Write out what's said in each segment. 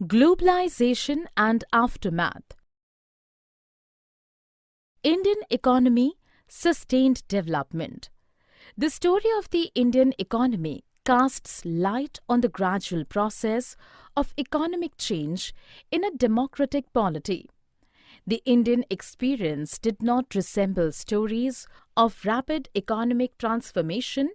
Globalization and aftermath. Indian economy sustained development. The story of the Indian economy casts light on the gradual process of economic change in a democratic polity. The Indian experience did not resemble stories of rapid economic transformation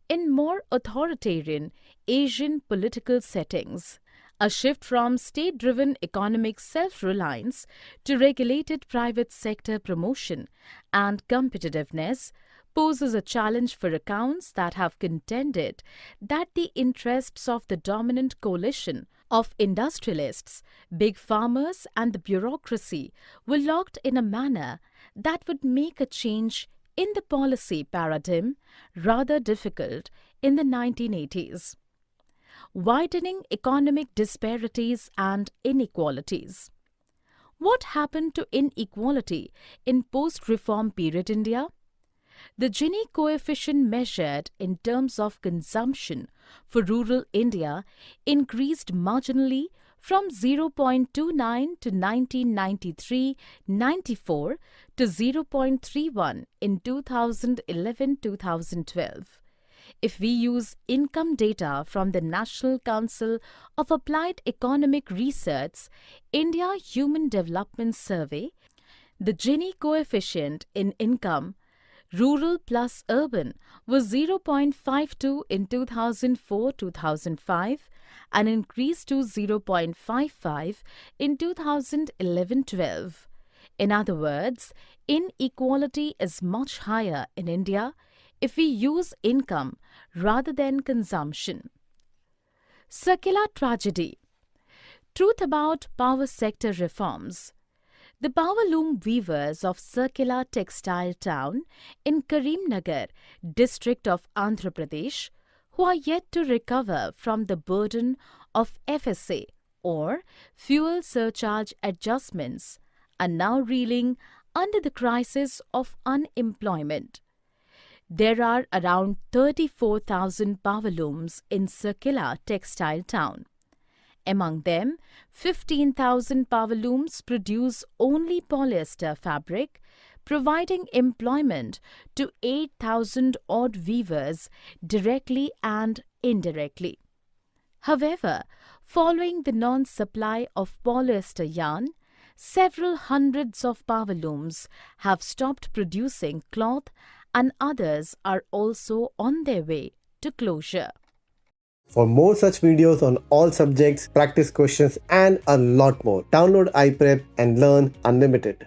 in more authoritarian Asian political settings. A shift from state-driven economic self-reliance to regulated private sector promotion and competitiveness poses a challenge for accounts that have contended that the interests of the dominant coalition of industrialists, big farmers and the bureaucracy were locked in a manner that would make a change in the policy paradigm rather difficult in the 1980s. Widening economic disparities and inequalities. What happened to inequality in post-reform period India? The Gini coefficient measured in terms of consumption for rural India increased marginally from 0.29 to 1993-94 to 0.31 in 2011-2012. If we use income data from the National Council of Applied Economic Research, India Human Development Survey, the Gini coefficient in income, rural plus urban, was 0.52 in 2004-2005 and increased to 0.55 in 2011-12. In other words, inequality is much higher in India if we use income rather than consumption. Circular tragedy. Truth about power sector reforms. The powerloom weavers of Circular Textile Town in Karimnagar, district of Andhra Pradesh, who are yet to recover from the burden of FSA or fuel surcharge adjustments, are now reeling under the crisis of unemployment. There are around 34,000 powerlooms in Circular Textile Town. Among them, 15,000 powerlooms produce only polyester fabric, providing employment to 8,000 odd weavers directly and indirectly. However, following the non-supply of polyester yarn, several hundreds of powerlooms have stopped producing cloth and others are also on their way to closure. For more such videos on all subjects, practice questions and a lot more, download iPrep and learn unlimited.